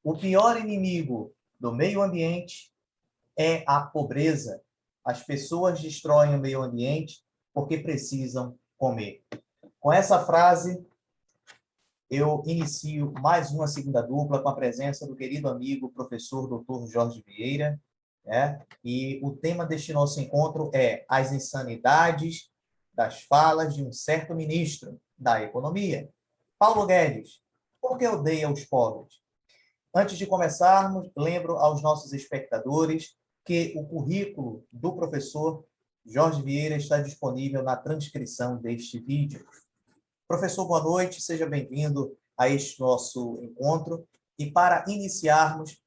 O pior inimigo do meio ambiente é a pobreza. As pessoas destroem o meio ambiente porque precisam comer. Com essa frase, eu inicio mais uma segunda dupla com a presença do querido amigo, professor Dr. Jorge Vieira, né? E o tema deste nosso encontro é as insanidades das falas de um certo ministro da Economia, Paulo Guedes. Por que odeia os pobres? Antes de começarmos, lembro aos nossos espectadores que o currículo do professor Jorge Vieira está disponível na transcrição deste vídeo. Professor, boa noite, seja bem-vindo a este nosso encontro. E para iniciarmos,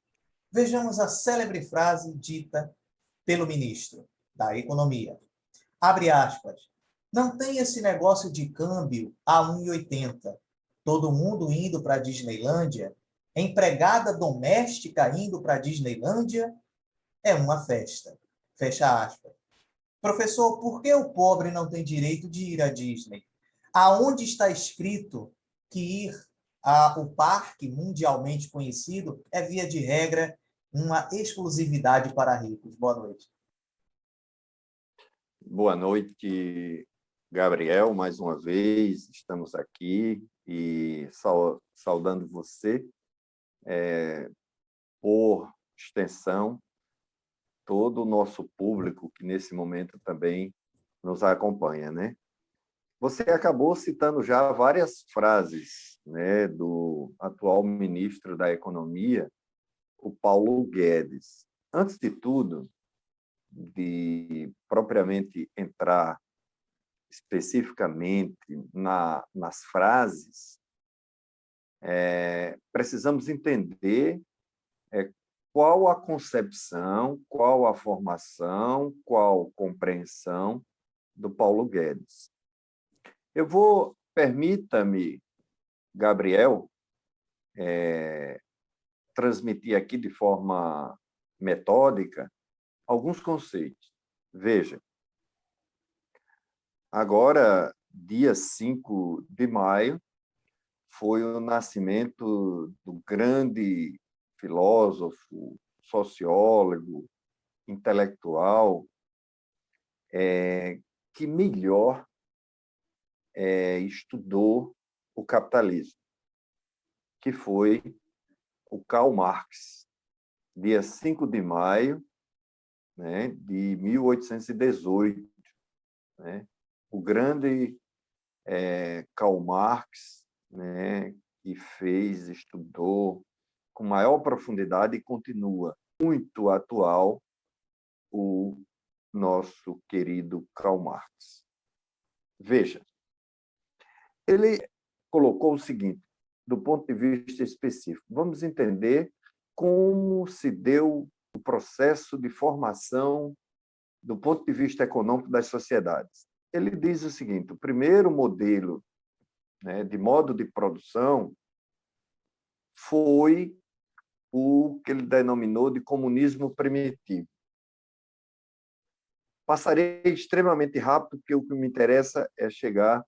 vejamos a célebre frase dita pelo ministro da Economia. Abre aspas. Não tem esse negócio de câmbio a 1,80. Todo mundo indo para a Disneylândia, empregada doméstica indo para a Disneylândia, é uma festa. Fecha aspas. Professor, por que o pobre não tem direito de ir à Disney? Aonde está escrito que ir ao parque mundialmente conhecido é, via de regra, uma exclusividade para ricos? Boa noite. Boa noite, Gabriel, mais uma vez, estamos aqui e saudando você, por extensão, todo o nosso público que nesse momento também nos acompanha, né? Você acabou citando já várias frases, né, do atual ministro da Economia, o Paulo Guedes. Antes de tudo, de propriamente entrar especificamente nas frases, precisamos entender qual a concepção, qual a formação, qual a compreensão do Paulo Guedes. Permita-me, Gabriel, transmitir aqui de forma metódica alguns conceitos. Veja, agora, dia 5 de maio, foi o nascimento do grande filósofo, sociólogo, intelectual, que melhor estudou o capitalismo, que foi o Karl Marx, dia 5 de maio, né, de 1818. Né? O grande Karl Marx, né, que estudou com maior profundidade e continua muito atual o nosso querido Karl Marx. Veja, ele colocou o seguinte, do ponto de vista específico, vamos entender como se deu o processo de formação do ponto de vista econômico das sociedades. Ele diz o seguinte, o primeiro modelo, né, de modo de produção foi o que ele denominou de comunismo primitivo. Passarei extremamente rápido, porque o que me interessa é chegar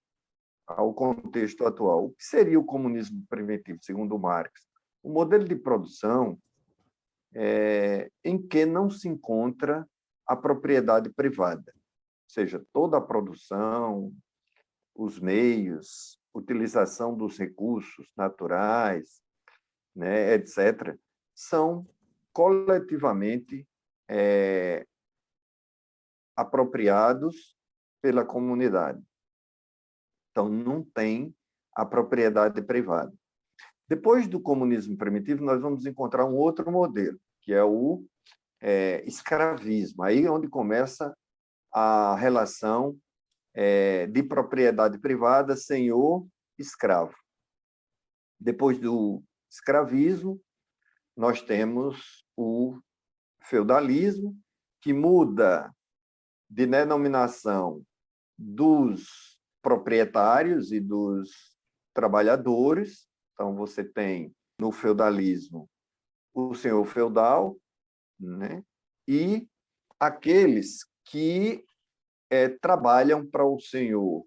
ao contexto atual. O que seria o comunismo primitivo, segundo Marx? O modelo de produção em que não se encontra a propriedade privada, ou seja, toda a produção, os meios, utilização dos recursos naturais, né, etc., são coletivamente apropriados pela comunidade. Então, não tem a propriedade privada. Depois do comunismo primitivo, nós vamos encontrar um outro modelo, que é o escravismo. Aí é onde começa a relação de propriedade privada, senhor-escravo. Depois do escravismo, nós temos o feudalismo, que muda de denominação dos proprietários e dos trabalhadores. Então, você tem, no feudalismo, o senhor feudal, né? E aqueles que trabalham para o senhor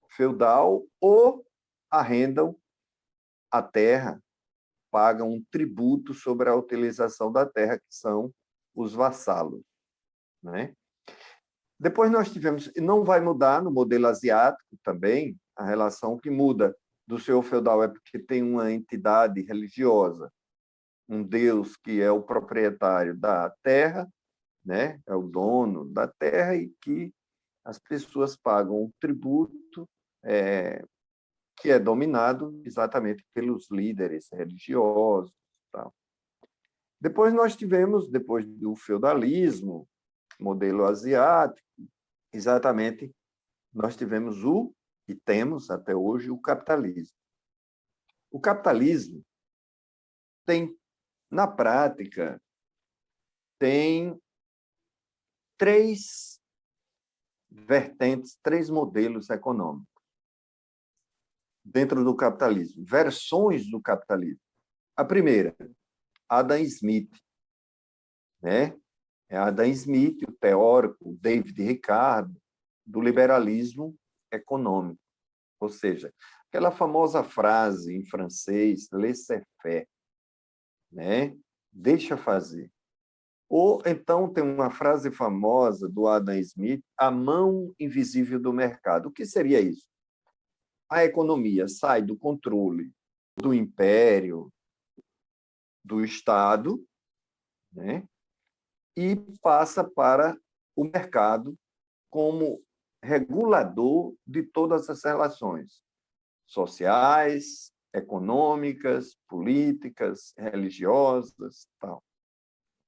feudal ou arrendam a terra pagam um tributo sobre a utilização da terra, que são os vassalos, né? Depois nós tivemos, e não vai mudar no modelo asiático também, a relação que muda do senhor feudal é porque tem uma entidade religiosa, um deus que é o proprietário da terra, né? É o dono da terra e que as pessoas pagam um tributo que é dominado exatamente pelos líderes religiosos. Tal. Depois nós tivemos, depois do feudalismo, modelo asiático, exatamente, nós tivemos e temos até hoje, o capitalismo. O capitalismo tem, na prática, tem três vertentes, três modelos econômicos dentro do capitalismo, versões do capitalismo. A primeira, Adam Smith, né? É Adam Smith, o teórico David Ricardo, do liberalismo econômico. Ou seja, aquela famosa frase em francês, laissez-faire, né? Deixa fazer. Ou então tem uma frase famosa do Adam Smith, a mão invisível do mercado. O que seria isso? A economia sai do controle do império, do Estado, né? E passa para o mercado como regulador de todas as relações sociais, econômicas, políticas, religiosas, tal.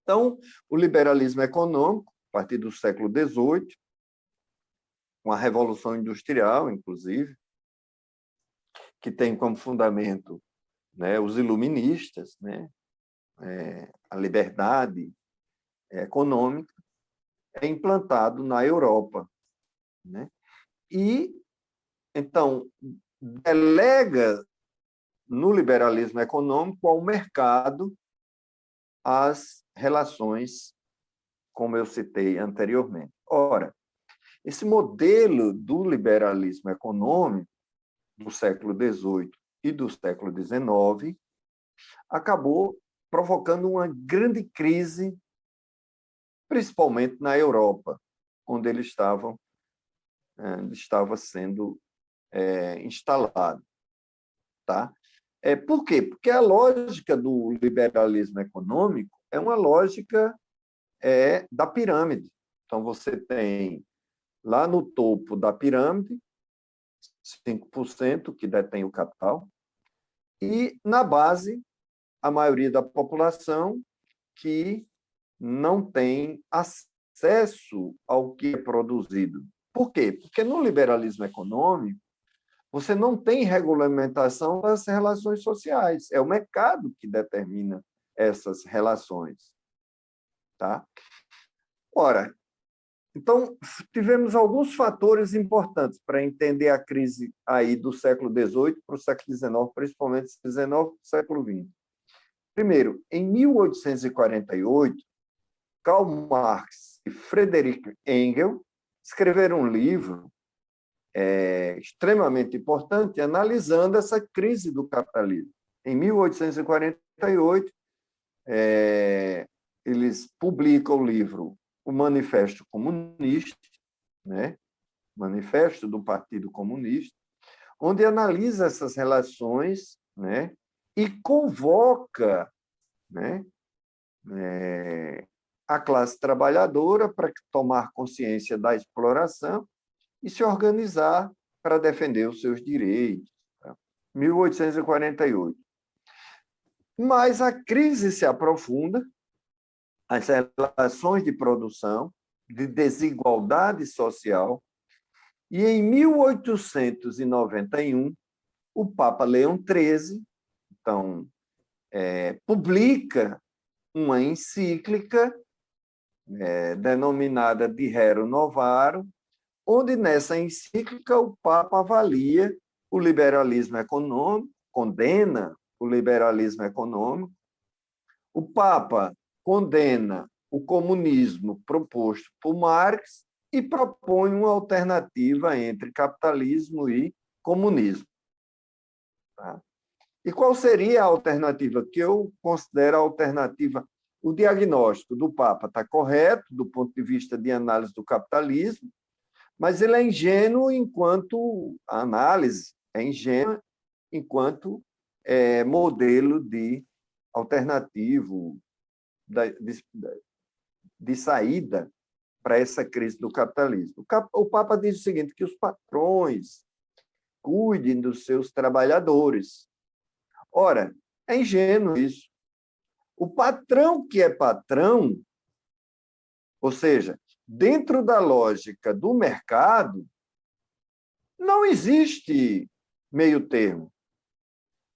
Então, o liberalismo econômico, a partir do século XVIII, com a Revolução Industrial, inclusive, que tem como fundamento, né, os iluministas, né, a liberdade econômica, é implantado na Europa, né? E, então, delega no liberalismo econômico ao mercado as relações, como eu citei anteriormente. Ora, esse modelo do liberalismo econômico do século XVIII e do século XIX acabou provocando uma grande crise, principalmente na Europa, onde ele estava sendo instalado. Tá? Por quê? Porque a lógica do liberalismo econômico é uma lógica da pirâmide. Então, você tem lá no topo da pirâmide 5% que detém o capital e, na base, a maioria da população que não tem acesso ao que é produzido. Por quê? Porque no liberalismo econômico, você não tem regulamentação das relações sociais. É o mercado que determina essas relações. Tá? Ora, então, tivemos alguns fatores importantes para entender a crise aí do século XVIII para o século XIX, principalmente XIX para o século XX. Primeiro, em 1848, Karl Marx e Friedrich Engels escreveram um livro extremamente importante analisando essa crise do capitalismo. Em 1848, eles publicam o livro O Manifesto Comunista, né? Manifesto do Partido Comunista, onde analisa essas relações, né? E convoca, né? A classe trabalhadora para tomar consciência da exploração e se organizar para defender os seus direitos. 1848. Mas a crise se aprofunda, as relações de produção, de desigualdade social, e em 1891, o Papa Leão XIII, então, publica uma encíclica denominada de Rerum Novarum, onde nessa encíclica o Papa avalia o liberalismo econômico, condena o liberalismo econômico, o Papa condena o comunismo proposto por Marx e propõe uma alternativa entre capitalismo e comunismo. Tá? E qual seria a alternativa? Que eu considero a alternativa. O diagnóstico do Papa está correto, do ponto de vista de análise do capitalismo, mas ele é ingênuo enquanto a análise é ingênua enquanto modelo de alternativo de saída para essa crise do capitalismo. O Papa diz o seguinte, que os patrões cuidem dos seus trabalhadores. Ora, é ingênuo isso. O patrão que é patrão, ou seja, dentro da lógica do mercado, não existe meio termo.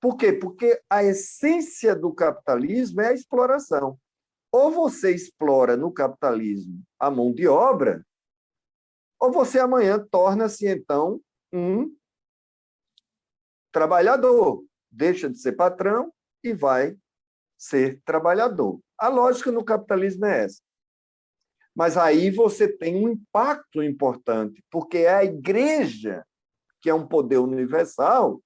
Por quê? Porque a essência do capitalismo é a exploração. Ou você explora no capitalismo a mão de obra, ou você amanhã torna-se, então, um trabalhador. Deixa de ser patrão e vai ser trabalhador. A lógica no capitalismo é essa. Mas aí você tem um impacto importante, porque é a igreja, que é um poder universal,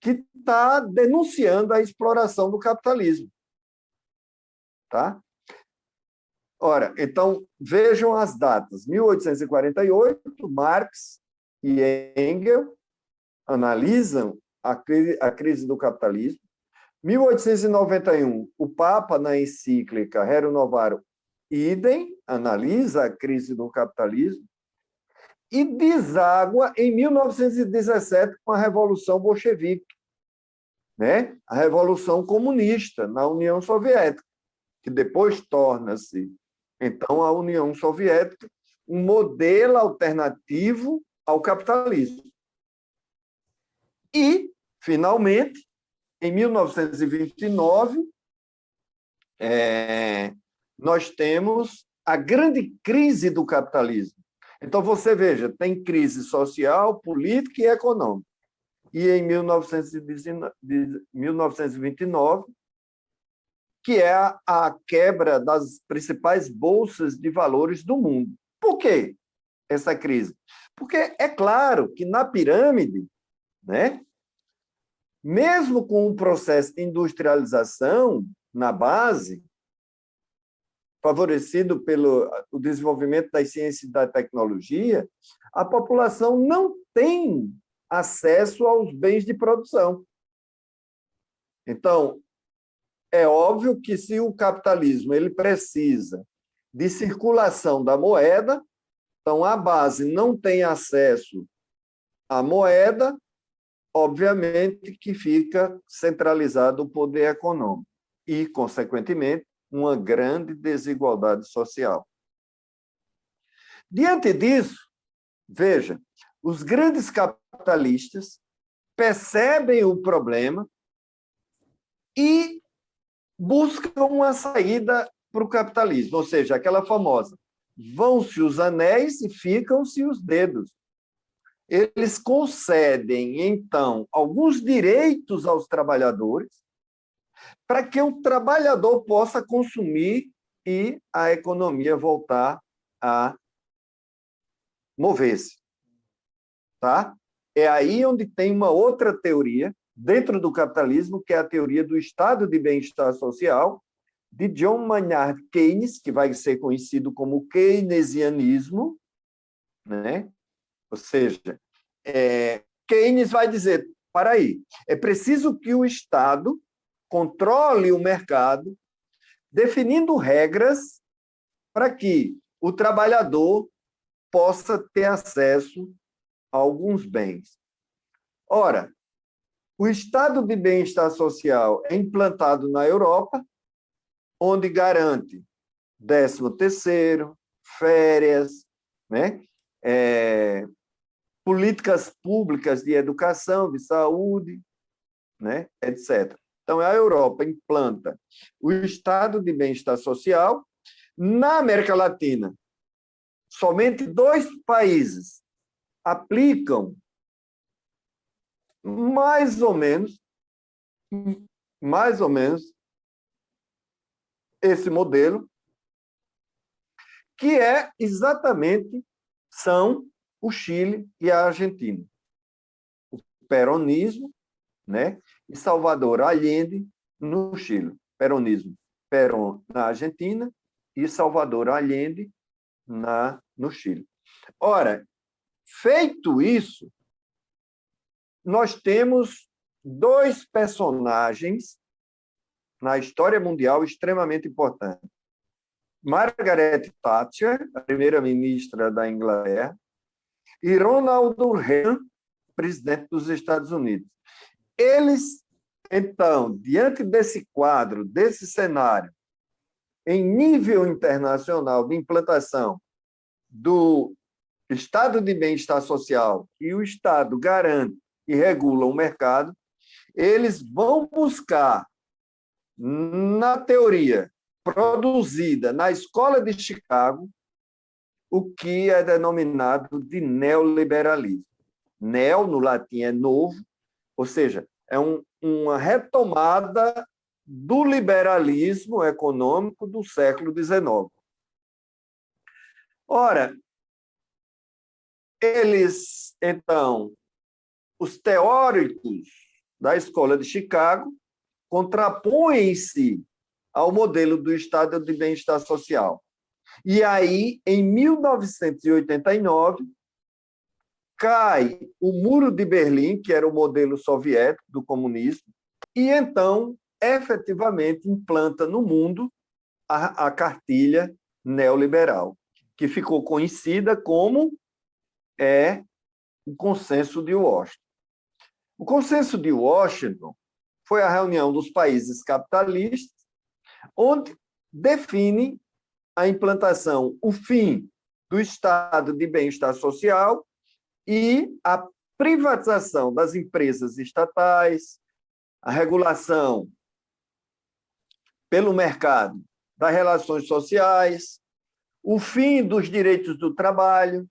que está denunciando a exploração do capitalismo. Tá? Ora, então, vejam as datas. 1848, Marx e Engels analisam a crise do capitalismo. 1891, o Papa, na encíclica Rerum Novarum Idem, analisa a crise do capitalismo e deságua em 1917 com a Revolução Bolchevique, né? A Revolução Comunista na União Soviética, que depois torna-se, então, a União Soviética um modelo alternativo ao capitalismo. E, finalmente, em 1929, nós temos a grande crise do capitalismo. Então, você veja, tem crise social, política e econômica. E em 1929, que é a quebra das principais bolsas de valores do mundo. Por quê essa crise? Porque é claro que na pirâmide, né, mesmo com o processo de industrialização na base, favorecido pelo o desenvolvimento das ciências e da tecnologia, a população não tem acesso aos bens de produção. Então, é óbvio que se o capitalismo ele precisa de circulação da moeda, então a base não tem acesso à moeda, obviamente que fica centralizado o poder econômico e, consequentemente, uma grande desigualdade social. Diante disso, veja, os grandes capitalistas percebem o problema e buscam uma saída para o capitalismo, ou seja, aquela famosa, vão-se os anéis e ficam-se os dedos. Eles concedem, então, alguns direitos aos trabalhadores para que o trabalhador possa consumir e a economia voltar a mover-se. Tá? É aí onde tem uma outra teoria, dentro do capitalismo, que é a teoria do estado de bem-estar social, de John Maynard Keynes, que vai ser conhecido como keynesianismo, né? Ou seja, Keynes vai dizer, para aí, é preciso que o Estado controle o mercado, definindo regras para que o trabalhador possa ter acesso a alguns bens. Ora, o estado de bem-estar social é implantado na Europa, onde garante 13º, férias, né? Políticas públicas de educação, de saúde, né? etc. Então, a Europa implanta o estado de bem-estar social. Na América Latina, somente 2 países aplicam mais ou menos esse modelo, que são o Chile e a Argentina. O peronismo né? E Salvador Allende, no Chile. Peronismo, Perón na Argentina e Salvador Allende no Chile. Ora, feito isso, nós temos dois personagens na história mundial extremamente importantes. Margaret Thatcher, a primeira-ministra da Inglaterra, e Ronald Reagan, presidente dos Estados Unidos. Eles, então, diante desse quadro, desse cenário, em nível internacional de implantação do Estado de bem-estar social, e o Estado garante e regula o mercado, eles vão buscar, na teoria produzida na Escola de Chicago, o que é denominado de neoliberalismo. Neo, no latim, é novo, ou seja, é uma retomada do liberalismo econômico do século XIX. Ora, eles, então, os teóricos da Escola de Chicago contrapõem-se ao modelo do Estado de bem-estar social. E aí, em 1989, cai o Muro de Berlim, que era o modelo soviético do comunismo, e então, efetivamente, implanta no mundo a cartilha neoliberal, que ficou conhecida como o Consenso de Washington. O Consenso de Washington foi a reunião dos países capitalistas, onde define a implantação, o fim do Estado de bem-estar social e a privatização das empresas estatais, a regulação pelo mercado das relações sociais, o fim dos direitos do trabalho,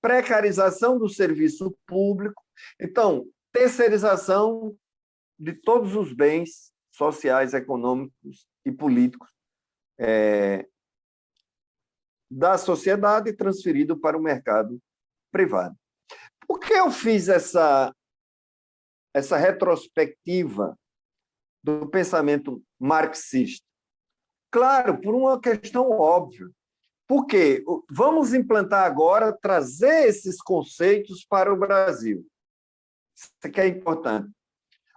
precarização do serviço público, então, terceirização de todos os bens sociais, econômicos e políticos da sociedade transferido para o mercado privado. Por que eu fiz essa retrospectiva do pensamento marxista? Claro, por uma questão óbvia. Porque vamos implantar agora, trazer esses conceitos para o Brasil. Isso que é importante.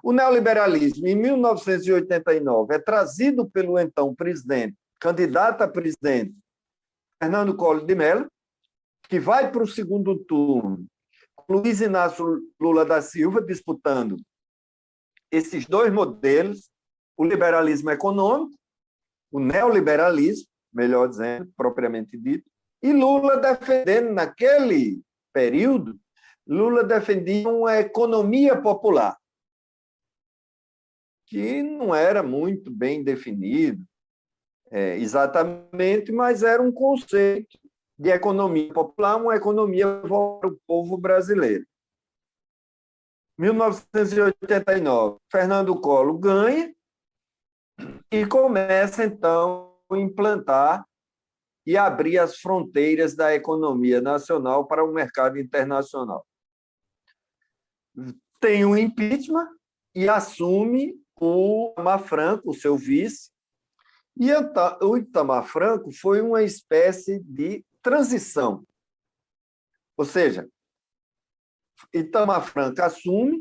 O neoliberalismo, em 1989, é trazido pelo então presidente, candidato a presidente, Fernando Collor de Mello, que vai para o segundo turno, com Luiz Inácio Lula da Silva disputando esses dois modelos, o liberalismo econômico, o neoliberalismo, melhor dizendo, propriamente dito, e Lula defendendo, naquele período, Lula defendia uma economia popular, que não era muito bem definido exatamente, mas era um conceito de economia popular, uma economia para o povo brasileiro. 1989, Fernando Collor ganha e começa, então, a implantar e abrir as fronteiras da economia nacional para o mercado internacional. Tem um impeachment e assume o Itamar Franco, o seu vice, e o Itamar Franco foi uma espécie de transição. Ou seja, Itamar Franco assume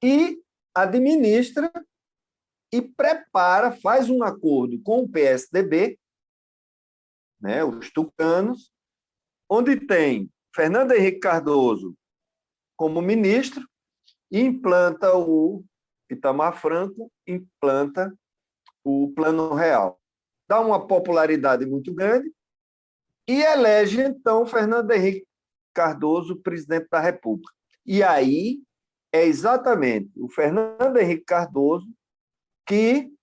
e administra e prepara, faz um acordo com o PSDB, né, os tucanos, onde tem Fernando Henrique Cardoso como ministro, e implanta o Itamar Franco, implanta o Plano Real. Dá uma popularidade muito grande e elege, então, Fernando Henrique Cardoso presidente da República. E aí é exatamente o Fernando Henrique Cardoso que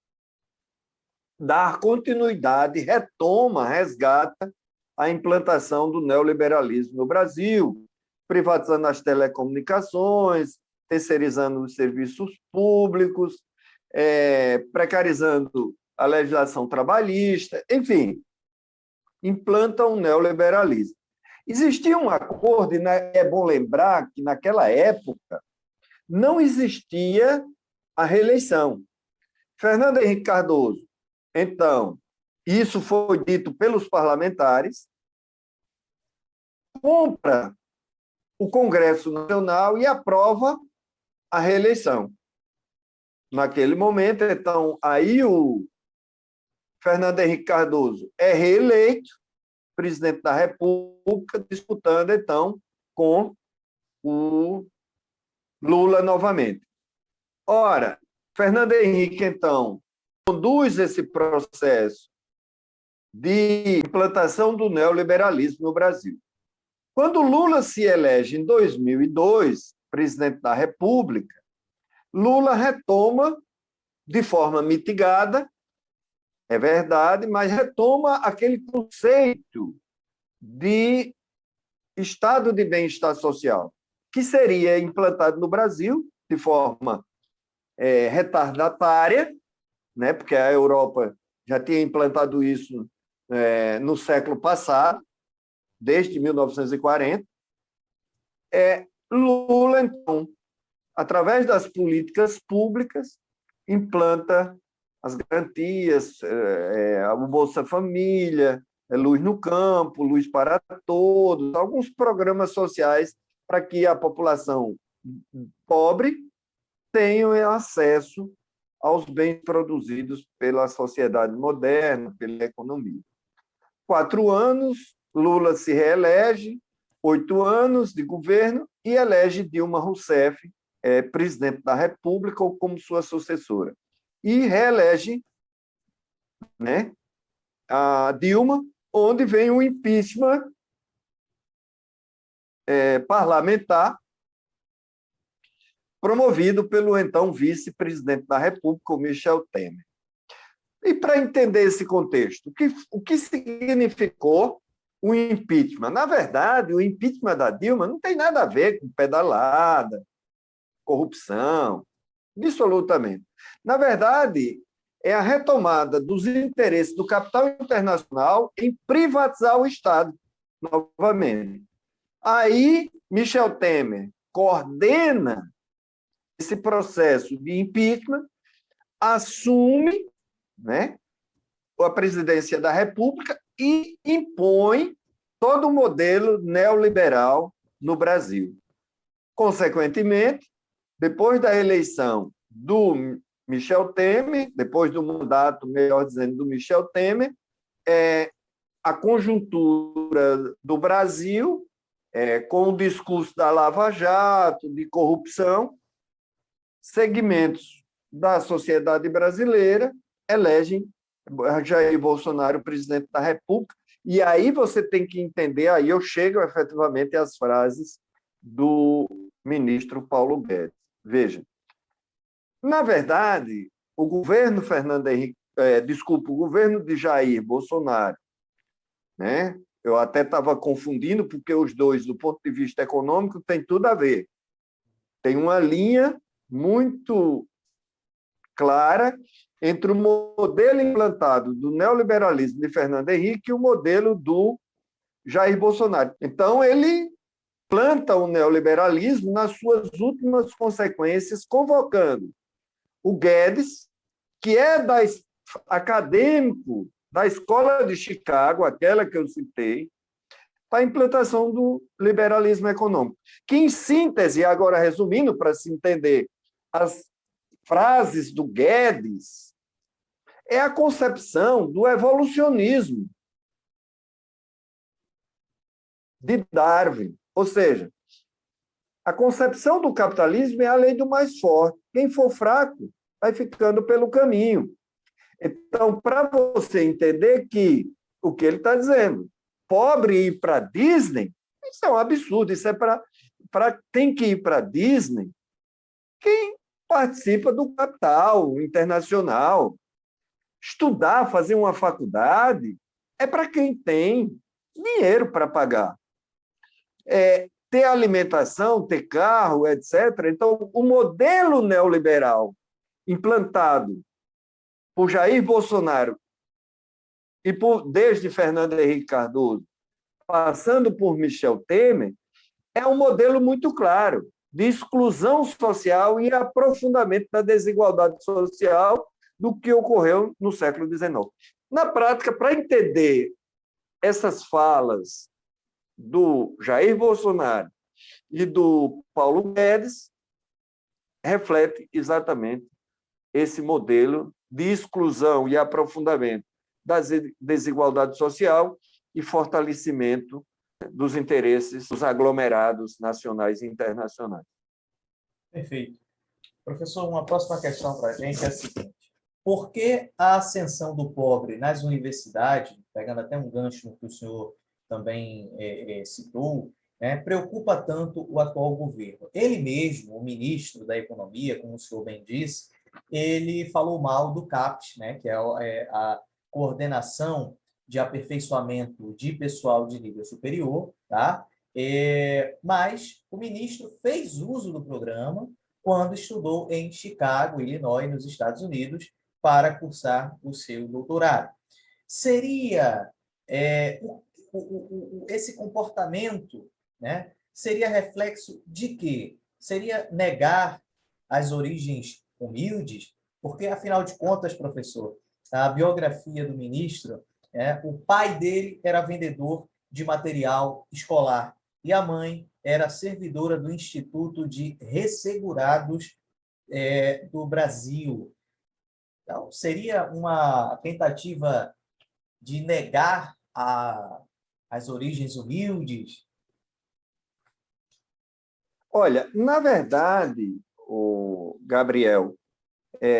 dá continuidade, retoma, resgata a implantação do neoliberalismo no Brasil, privatizando as telecomunicações, terceirizando os serviços públicos, precarizando a legislação trabalhista, enfim, implanta um neoliberalismo. Existia um acordo, e é bom lembrar que, naquela época, não existia a reeleição. Fernando Henrique Cardoso, então, isso foi dito pelos parlamentares, compra o Congresso Nacional e aprova a reeleição. Naquele momento, então, aí o Fernando Henrique Cardoso é reeleito presidente da República, disputando, então, com o Lula novamente. Ora, Fernando Henrique, então, conduz esse processo de implantação do neoliberalismo no Brasil. Quando Lula se elege em 2002, presidente da República, Lula retoma, de forma mitigada, é verdade, mas retoma aquele conceito de estado de bem-estar social, que seria implantado no Brasil de forma retardatária, né, porque a Europa já tinha implantado isso no século passado, desde 1940. Lula, então, através das políticas públicas, implanta as garantias, o Bolsa Família, Luz no Campo, Luz para Todos, alguns programas sociais para que a população pobre tenha acesso aos bens produzidos pela sociedade moderna, pela economia. 4 anos, Lula se reelege, 8 anos de governo, e elege Dilma Rousseff presidente da República ou como sua sucessora. E reelege, né, a Dilma, onde vem o impeachment parlamentar promovido pelo então vice-presidente da República, o Michel Temer. E para entender esse contexto, o que significou o impeachment? Na verdade, o impeachment da Dilma não tem nada a ver com pedalada, corrupção, absolutamente. Na verdade, é a retomada dos interesses do capital internacional em privatizar o Estado, novamente. Aí, Michel Temer coordena esse processo de impeachment, assume, né, a presidência da República e impõe todo o modelo neoliberal no Brasil. Consequentemente, depois da eleição do Michel Temer, depois do mandato, melhor dizendo, do Michel Temer, a conjuntura do Brasil, com o discurso da Lava Jato, de corrupção, segmentos da sociedade brasileira elegem Jair Bolsonaro presidente da República, e aí você tem que entender, aí eu chego efetivamente às frases do ministro Paulo Guedes. Veja, na verdade, o governo o governo de Jair Bolsonaro, né? Eu até estava confundindo, porque os dois, do ponto de vista econômico, tem tudo a ver. Tem uma linha muito clara entre o modelo implantado do neoliberalismo de Fernando Henrique e o modelo do Jair Bolsonaro. Então, ele planta o neoliberalismo nas suas últimas consequências, convocando o Guedes, que é acadêmico da Escola de Chicago, aquela que eu citei, para a implantação do liberalismo econômico, que, em síntese, agora resumindo, para se entender as frases do Guedes, é a concepção do evolucionismo de Darwin. Ou seja, a concepção do capitalismo é a lei do mais forte. Quem for fraco vai ficando pelo caminho. Então, para você entender que o que ele está dizendo, pobre ir para Disney, isso é um absurdo. Isso é tem que ir para Disney quem participa do capital internacional. Estudar, fazer uma faculdade, é para quem tem dinheiro para pagar. Ter alimentação, ter carro, etc. Então, o modelo neoliberal implantado por Jair Bolsonaro e desde Fernando Henrique Cardoso, passando por Michel Temer, é um modelo muito claro. de exclusão social e aprofundamento da desigualdade social do que ocorreu no século XIX. Na prática, para entender essas falas do Jair Bolsonaro e do Paulo Guedes, reflete exatamente esse modelo de exclusão e aprofundamento da desigualdade social e fortalecimento dos interesses dos aglomerados nacionais e internacionais. Perfeito. Professor, uma próxima questão para a gente é a seguinte: por que a ascensão do pobre nas universidades, pegando até um gancho no que o senhor também citou, né, preocupa tanto o atual governo? Ele mesmo, o ministro da Economia, como o senhor bem disse, ele falou mal do CAPES, né, que é a Coordenação de Aperfeiçoamento de Pessoal de Nível Superior, tá? Mas o ministro fez uso do programa quando estudou em Chicago, Illinois, nos Estados Unidos, para cursar o seu doutorado. Seria esse comportamento, né, seria reflexo de quê? Seria negar as origens humildes? Porque, afinal de contas, professor, a biografia do ministro, o pai dele era vendedor de material escolar e a mãe era servidora do Instituto de Ressegurados do Brasil. Então, seria uma tentativa de negar as origens humildes? Olha, na verdade, o Gabriel,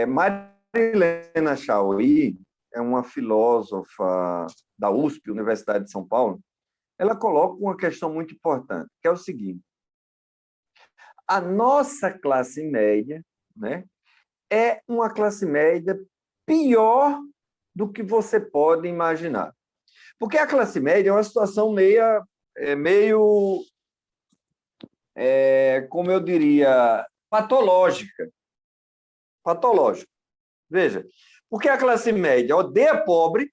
Marilena Chaui é uma filósofa da USP, Universidade de São Paulo. Ela coloca uma questão muito importante, que é o seguinte: a nossa classe média, né, é uma classe média pior do que você pode imaginar. Porque a classe média é uma situação meio como eu diria, patológica. Patológica. Veja, porque a classe média odeia pobre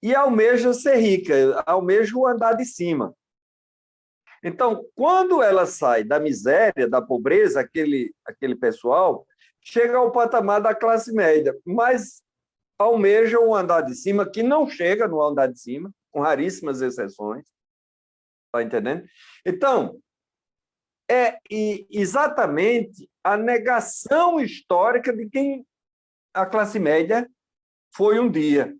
e almeja ser rica, almeja o andar de cima. Então, quando ela sai da miséria, da pobreza, aquele pessoal chega ao patamar da classe média, mas almeja um andar de cima que não chega no andar de cima, com raríssimas exceções. Está entendendo? Então, exatamente a negação histórica de quem a classe média foi um dia.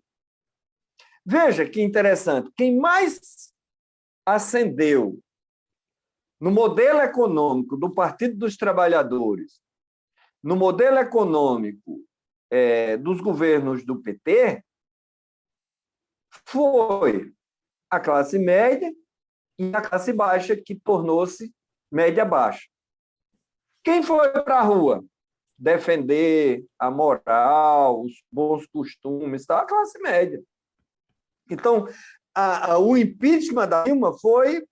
Veja que interessante, quem mais ascendeu no modelo econômico do Partido dos Trabalhadores, no modelo econômico dos governos do PT, foi a classe média e a classe baixa, que tornou-se média-baixa. Quem foi para a rua defender a moral, os bons costumes, a classe média. Então, o impeachment da Dilma foi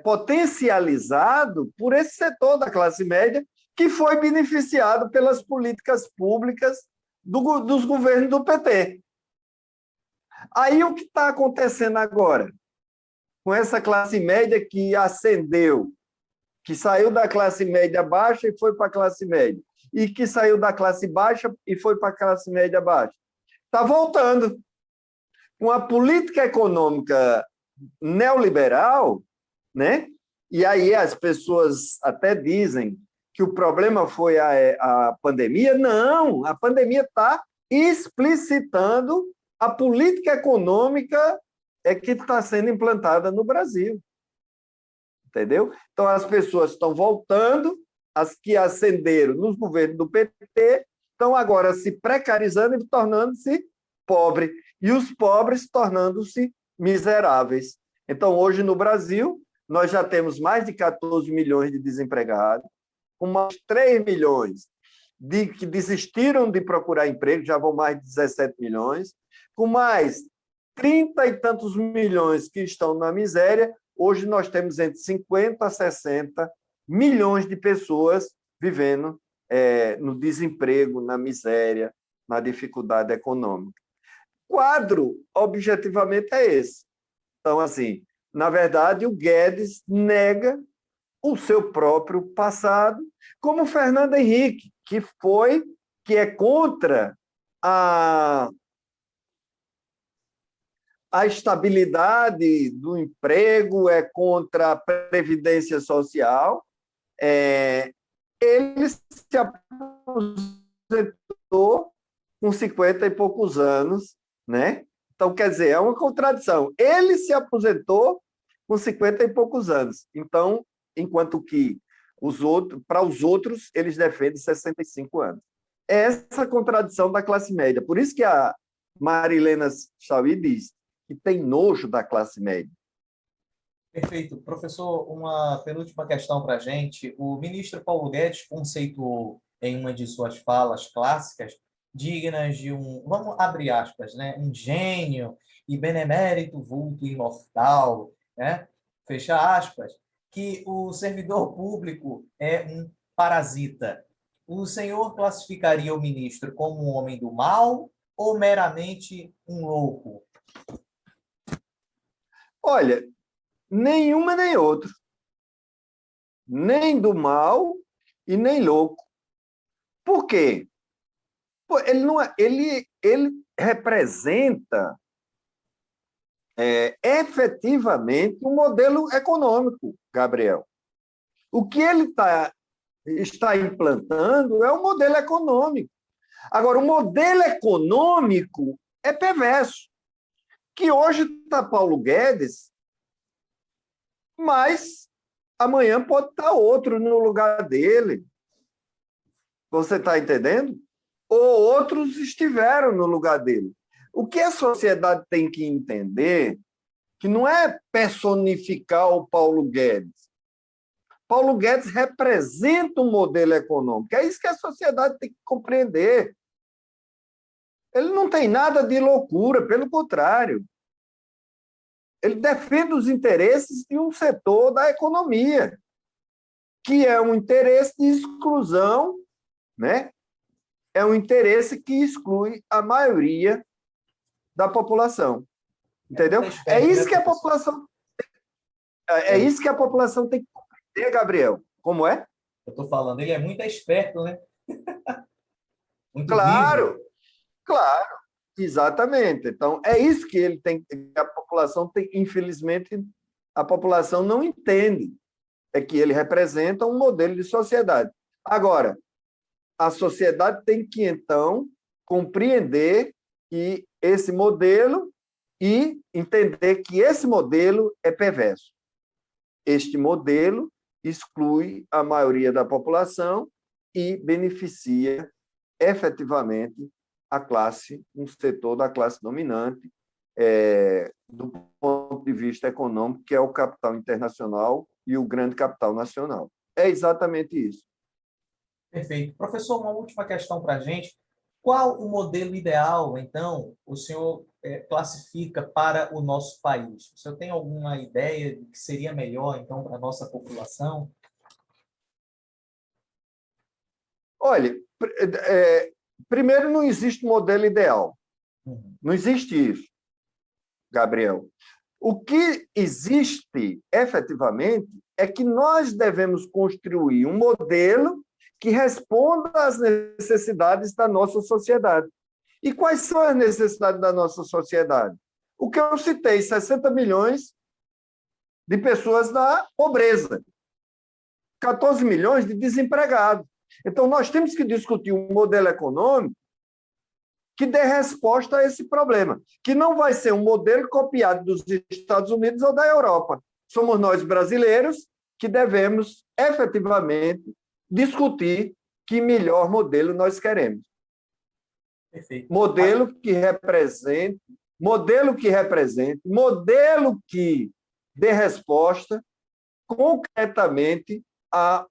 potencializado por esse setor da classe média, que foi beneficiado pelas políticas públicas dos governos do PT. Aí o que está acontecendo agora? Com essa classe média que ascendeu, que saiu da classe média baixa e foi para a classe média, e que saiu da classe baixa e foi para a classe média baixa. Está voltando. Com a política econômica neoliberal, né? E aí as pessoas até dizem que o problema foi a pandemia. Não, a pandemia está explicitando a política econômica que está sendo implantada no Brasil. Entendeu? Então, as pessoas estão voltando, as que ascenderam nos governos do PT, estão agora se precarizando e tornando-se pobres, e os pobres tornando-se miseráveis. Então, hoje no Brasil, nós já temos mais de 14 milhões de desempregados, com mais 3 milhões que desistiram de procurar emprego, já vão mais de 17 milhões, com mais 30 e tantos milhões que estão na miséria. Hoje nós temos entre 50 a 60 milhões de pessoas vivendo no desemprego, na miséria, na dificuldade econômica. O quadro, objetivamente, é esse. Então, assim, na verdade, o Guedes nega o seu próprio passado, como Fernando Henrique, que é contra a estabilidade do emprego, é contra a previdência social. Ele se aposentou com 50 e poucos anos, né? Então, quer dizer, é uma contradição. Ele se aposentou com 50 e poucos anos. Então, enquanto que para os outros, eles defendem 65 anos. É essa contradição da classe média. Por isso que a Marilena Chauí diz que tem nojo da classe média. Perfeito. Professor, uma penúltima questão para a gente. O ministro Paulo Guedes conceituou em uma de suas falas clássicas, dignas de vamos abrir aspas, né? Um gênio e benemérito vulto imortal, né? Fecha aspas, que o servidor público é um parasita. O senhor classificaria o ministro como um homem do mal ou meramente um louco? Olha, nenhuma nem outra. Nem do mal e nem louco. Por quê? Ele representa efetivamente um modelo econômico, Gabriel. O que ele está implantando é um modelo econômico. Agora, o modelo econômico é perverso, que hoje está Paulo Guedes, mas amanhã pode estar outro no lugar dele. Você está entendendo? Ou outros estiveram no lugar dele. O que a sociedade tem que entender que não é personificar o Paulo Guedes. Paulo Guedes representa um modelo econômico. É isso que a sociedade tem que compreender. Ele não tem nada de loucura, pelo contrário. Ele defende os interesses de um setor da economia, que é um interesse de exclusão, né? É um interesse que exclui a maioria da população. Entendeu? É isso que a população isso que a população tem que compreender, Gabriel. Como é? Eu estou falando, ele é muito esperto, né? Muito Claro, vivo. claro, exatamente. Então, é isso que ele tem, a população tem, infelizmente, a população não entende. É que ele representa um modelo de sociedade. Agora, a sociedade tem que, então, compreender que esse modelo e entender que esse modelo é perverso. Este modelo exclui a maioria da população e beneficia efetivamente a classe, um setor da classe dominante, do ponto de vista econômico, que é o capital internacional e o grande capital nacional. É exatamente isso. Perfeito. Professor, uma última questão para a gente. Qual o modelo ideal, então, o senhor classifica para o nosso país? O senhor tem alguma ideia de que seria melhor, então, para a nossa população? Olha, primeiro, não existe modelo ideal. Não existe isso, Gabriel. O que existe, efetivamente, é que nós devemos construir um modelo que responda às necessidades da nossa sociedade. E quais são as necessidades da nossa sociedade? O que eu citei, 60 milhões de pessoas na pobreza, 14 milhões de desempregados. Então, nós temos que discutir um modelo econômico que dê resposta a esse problema, que não vai ser um modelo copiado dos Estados Unidos ou da Europa. Somos nós, brasileiros, que devemos efetivamente discutir que melhor modelo nós queremos. Perfeito. Modelo que dê resposta concretamente à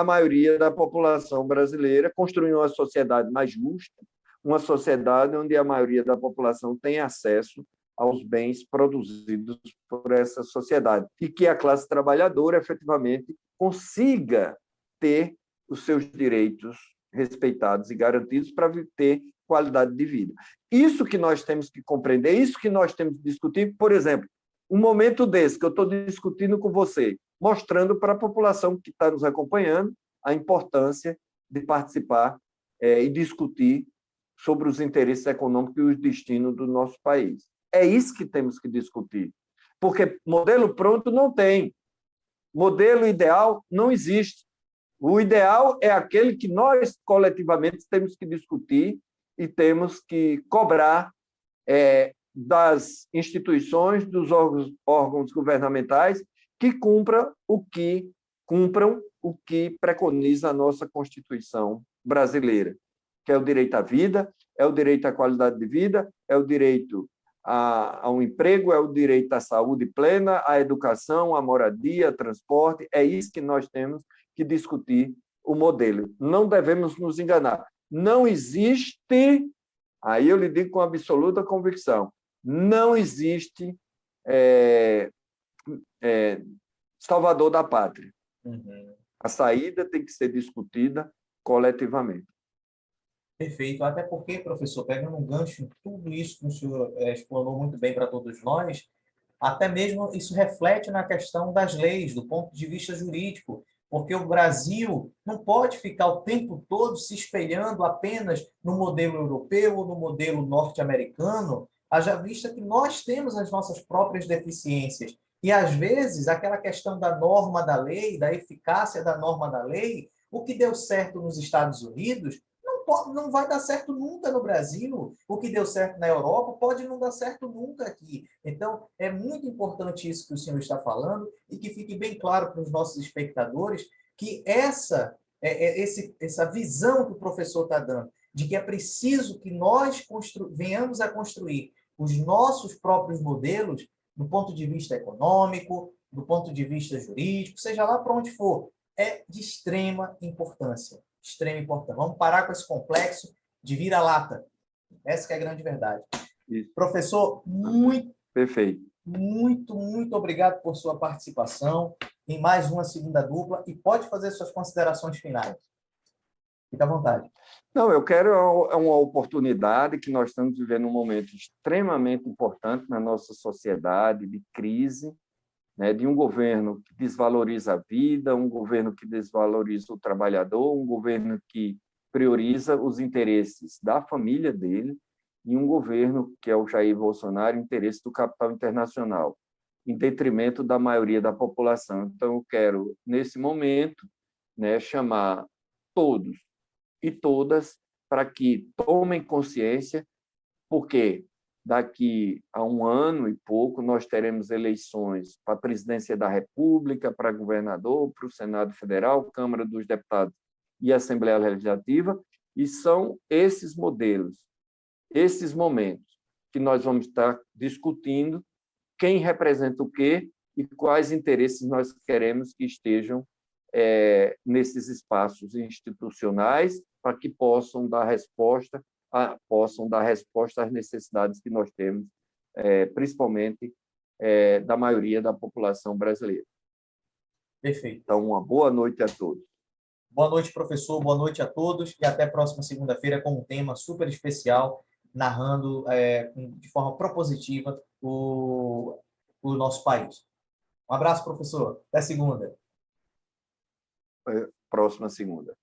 maioria da população brasileira, construir uma sociedade mais justa, uma sociedade onde a maioria da população tem acesso aos bens produzidos por essa sociedade e que a classe trabalhadora efetivamente consiga ter os seus direitos respeitados e garantidos para ter qualidade de vida. Isso que nós temos que compreender, isso que nós temos que discutir. Por exemplo, um momento desse que eu estou discutindo com você, mostrando para a população que está nos acompanhando a importância de participar e discutir sobre os interesses econômicos e os destinos do nosso país. É isso que temos que discutir, porque modelo pronto não tem, modelo ideal não existe. O ideal é aquele que nós, coletivamente, temos que discutir e temos que cobrar das instituições, dos órgãos governamentais que cumpram o que preconiza a nossa Constituição brasileira, que é o direito à vida, é o direito à qualidade de vida, é o direito a um emprego, é o direito à saúde plena, à educação, à moradia, ao transporte. É isso que nós temos que discutir o modelo. Não devemos nos enganar. Não existe, aí eu lhe digo com absoluta convicção, não existe salvador da pátria. Uhum. A saída tem que ser discutida coletivamente. Perfeito. Até porque, professor, pegando um gancho em tudo isso que o senhor explanou muito bem para todos nós, até mesmo isso reflete na questão das leis, do ponto de vista jurídico, porque o Brasil não pode ficar o tempo todo se espelhando apenas no modelo europeu ou no modelo norte-americano, haja vista que nós temos as nossas próprias deficiências. E, às vezes, aquela questão da norma da lei, da eficácia da norma da lei, o que deu certo nos Estados Unidos não vai dar certo nunca no Brasil. O que deu certo na Europa pode não dar certo nunca aqui. Então, é muito importante isso que o senhor está falando e que fique bem claro para os nossos espectadores que essa visão que o professor está dando, de que é preciso que nós venhamos a construir os nossos próprios modelos do ponto de vista econômico, do ponto de vista jurídico, seja lá para onde for, é de extrema importância. Extrema importância. Vamos parar com esse complexo de vira-lata. Essa que é a grande verdade. Isso. Professor, Perfeito. Muito obrigado por sua participação em mais uma segunda dupla e pode fazer suas considerações finais. Fique à vontade. Não, eu quero uma oportunidade que nós estamos vivendo um momento extremamente importante na nossa sociedade, de crise, né, de um governo que desvaloriza a vida, um governo que desvaloriza o trabalhador, um governo que prioriza os interesses da família dele e um governo, que é o Jair Bolsonaro, interesse do capital internacional, em detrimento da maioria da população. Então, eu quero, nesse momento, né, chamar todos e todas para que tomem consciência, porque daqui a um ano e pouco nós teremos eleições para a presidência da República, para governador, para o Senado Federal, Câmara dos Deputados e Assembleia Legislativa, e são esses modelos, esses momentos que nós vamos estar discutindo quem representa o quê e quais interesses nós queremos que estejam nesses espaços institucionais para que possam dar resposta às necessidades que nós temos, principalmente da maioria da população brasileira. Perfeito. Então, uma boa noite a todos. Boa noite, professor. Boa noite a todos e até a próxima segunda-feira com um tema super especial, narrando de forma propositiva o nosso país. Um abraço, professor. Até segunda. Próxima segunda.